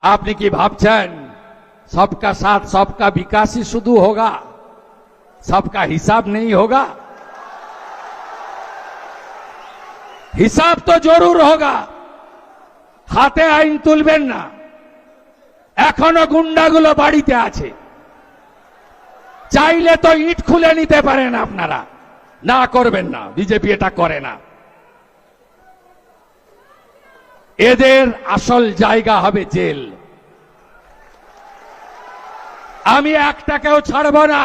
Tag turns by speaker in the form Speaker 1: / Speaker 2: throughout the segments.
Speaker 1: আপনি কি ভাবছেন सबका साथ सबका विकास ही शुरू होगा, सबका हिसाब नहीं होगा? हिसाब तो जरूर होगा। हाथे आईन तुलबेन ना, एखोनो गुंडागुलो बाड़ीते आछे, चाइले तो इट खुले निते पारेन आपनारा, ना करबेन ना, बीजेपी एटा करे ना। एदेर आसल जायगा हबे जेल। আমি একটাকেও ছাড়ব না।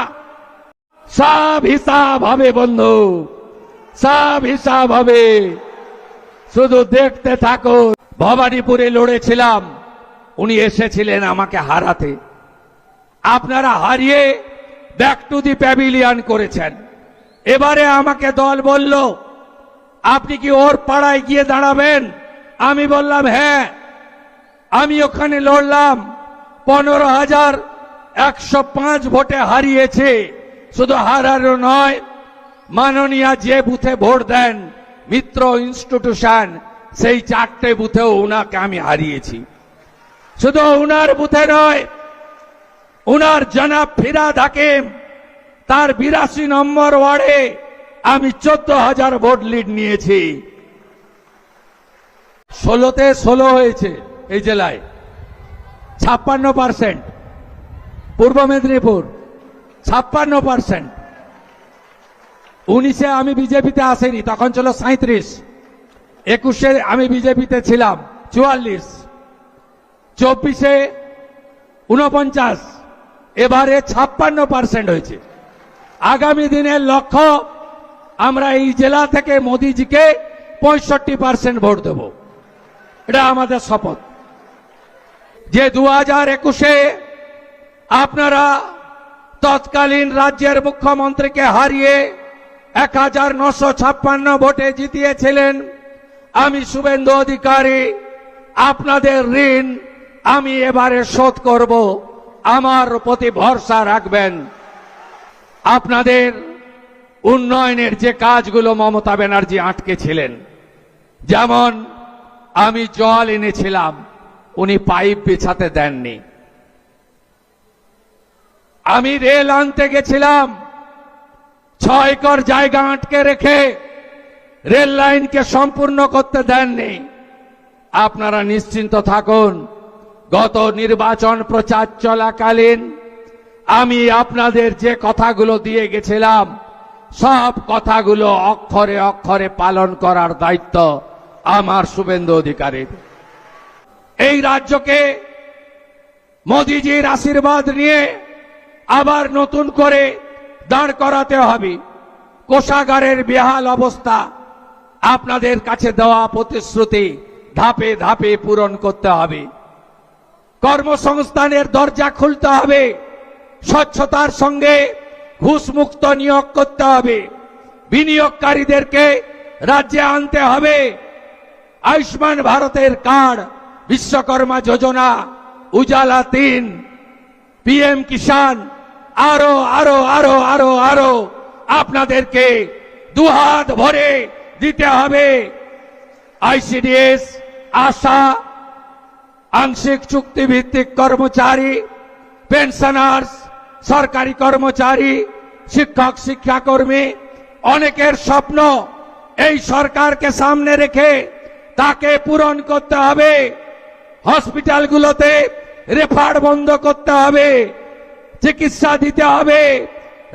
Speaker 1: সব হিসাব হবে বন্ধু, সব হিসাব হবে, শুধু দেখতে থাকো। ভবানীপুরে লড়েছিলাম, উনি এসেছিলেন আমাকে হারাতে। আপনারা হারিয়ে ব্যাক টু দি প্যাভিলিয়ন করেছেন। এবারে আমাকে দল বলল আপনি কি ওর পাড়ায় গিয়ে দাঁড়াবেন? আমি বললাম হ্যাঁ। আমি ওখানে লড়লাম, 15,105 ভোটে হারিয়েছে। শুধু হারানো নয়, মাননীয় যে বুথে ভোট দেন মিত্র ইনস্টিটিউশন, সেই 4টে বুথেও উনাকে আমি হারিয়েছি। শুধু উনার বুথে নয়, উনার জনাব ফিরাদ হাকিম তার 82 নম্বর ওয়ার্ডে আমি 14,000 ভোট লিড নিয়েছি। 16তে 16 হয়েছে এই জেলায়, 56%। পূর্ব মেদিনীপুর 56%। 19-এ আমি বিজেপিতে আসেনি, তখন ছিল 37। 21-এ আমি বিজেপিতে ছিলাম 44। 24-এ 49, এবারে 56% হয়েছে। আগামী দিনের লক্ষ্য আমরা এই জেলা থেকে মোদিজিকে 65% ভোট দেব, এটা আমাদের শপথ। যে 2021-এ আপনারা তৎকালীন রাজ্যের মুখ্যমন্ত্রীকে হারিয়ে 1956 ভোটে জিতিয়েছিলেন, আমি শুভেন্দু অধিকারী আপনাদের ঋণ আমি এবারে শোধ করব। আমার প্রতি ভরসা রাখবেন। আপনাদের উন্নয়নের যে কাজগুলো মমতা ব্যানার্জি আটকে ছিলেন, যেমন আমি জল এনেছিলাম, উনি পাইপ বিছাতে দেননি। আমি রেল আনতে গেছিলাম, 6 একর জায়গা আটকে রেখে রেল লাইনকে সম্পূর্ণ করতে দেননি। আপনারা নিশ্চিন্ত থাকুন, গত নির্বাচন প্রচার চলাকালীন আমি আপনাদের যে কথাগুলো দিয়ে গেছিলাম, সব কথাগুলো অক্ষরে অক্ষরে পালন করার দায়িত্ব আমার শুভেন্দু অধিকারীর। এই রাজ্যকে মোদিজির আশীর্বাদ নিয়ে আবার নতুন করে দাঁড় করাতে হবে। কোষাগারের বেহাল অবস্থা, আপনাদের কাছে দেওয়া প্রতিশ্রুতি ধাপে ধাপে পূরণ করতে হবে। কর্মসংস্থানের দরজা খুলতে হবে, স্বচ্ছতার সঙ্গে ঘুষমুক্ত নিয়োগ করতে হবে, বিনিয়োগকারীদেরকে রাজ্যে আনতে হবে। আয়ুষ্মান ভারতের কার্ড, বিশ্বকর্মা যোজনা, উজালা 3, পিএম কিষাণ, আরো আরো আরো আরো আরো আপনাদেরকে দুহাত ভরে দিতে হবে। আইসিডিএস, আশা, আংশিক চুক্তিভিত্তিক কর্মচারী, পেনশনার্স, সরকারি কর্মচারী, শিক্ষক শিক্ষাকর্মী, অনেকের স্বপ্ন এই সরকারকে সামনে রেখে তাকে পূরণ করতে হবে। হসপিটালগুলোতে রেফার বন্ধ করতে হবে, চিকিৎসা দিতে হবে,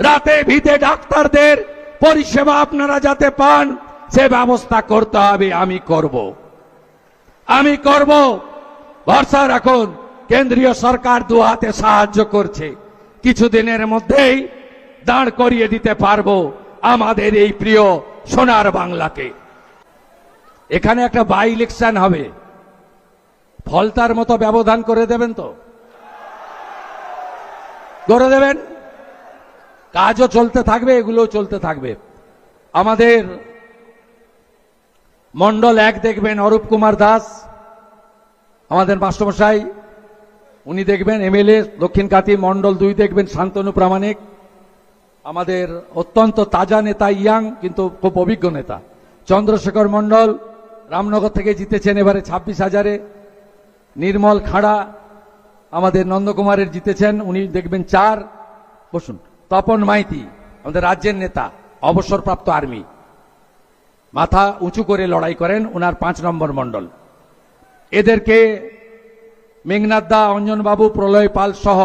Speaker 1: রাতে ভিতে ডাক্তারদের পরিষেবা আপনারা যাতে পান সে ব্যবস্থা করতে হবে। আমি করব। ভরসা রাখুন, কেন্দ্রীয় সরকার দু হাতে সাহায্য করছে। কিছুদিনের মধ্যেই দাঁড় করিয়ে দিতে পারবো আমাদের এই প্রিয় সোনার বাংলাকে। এখানে একটা বাই ইলেকশন হবে, ফলতার মতো ব্যবধান করে দেবেন তো? করে দেবেন। কাজও চলতে থাকবে, এগুলোও চলতে থাকবে। আমাদের মন্ডল 1 দেখবেন অরূপ কুমার দাস, আমাদের মাস্টারমশাই, উনি দেখবেন এমএলএ দক্ষিণ কাতি। মন্ডল 2 দেখবেন শান্তনু প্রামাণিক, আমাদের অত্যন্ত তাজা নেতা, ইয়াং কিন্তু খুব অভিজ্ঞ নেতা চন্দ্রশেখর মন্ডল, রামনগর থেকে জিতেছেন এবারে 26,000-এ। নির্মল খাড়া, আমাদের নন্দকুমারের জিতেছেন, উনি দেখবেন 4। বসুন। তপন মাইতি আমাদের রাজ্যের নেতা, অবসরপ্রাপ্ত আর্মি, মাথা উঁচু করে লড়াই করেন, ওনার 5 নম্বর মণ্ডল। এদেরকে মেঘনাথ দা, অঞ্জনবাবু, প্রলয় পাল সহ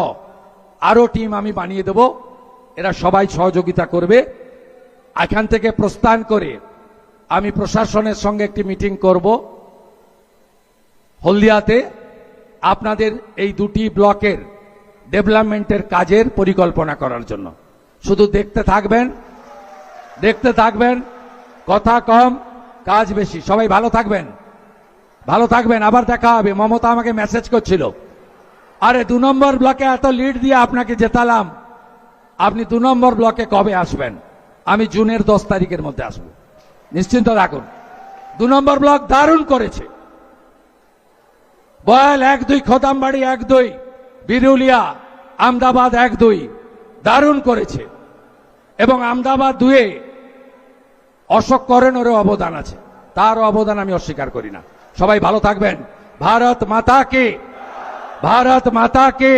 Speaker 1: আরো টিম আমি বানিয়ে দেব, এরা সবাই সহযোগিতা করবে। এখান থেকে প্রস্থান করে আমি প্রশাসনের সঙ্গে একটি মিটিং করব হলদিয়াতে, আপনাদের এই 2টি ব্লকের ডেভেলপমেন্টের কাজের পরিকল্পনা করার জন্য। শুধু দেখতে থাকবেন, দেখতে থাকবেন, কথা কম কাজ বেশি। সবাই ভালো থাকবেন, ভালো থাকবেন। আবার দেখা হবে। মমতা আমাকে মেসেজ করছিল, আরে 2 নম্বর ব্লকে এত লিড দিয়ে আপনাকে জেতালাম, আপনি 2 নম্বর ব্লকে কবে আসবেন? আমি জুনের 10 তারিখের মধ্যে আসব, নিশ্চিন্ত রাখুন। 2 নম্বর ব্লক দারুণ করেছে। বয়াল 1-2, খোদামবাড়ি 1-2, বিরুলিয়া, আমদাবাদ 1-2 দারুণ করেছে। এবং আমদাবাদ 2-এ অশোক করেনেরও অবদান আছে, তারও অবদান আমি অস্বীকার করি না। সবাই ভালো থাকবেন। ভারত মাতা কে, ভারত মাতা কে।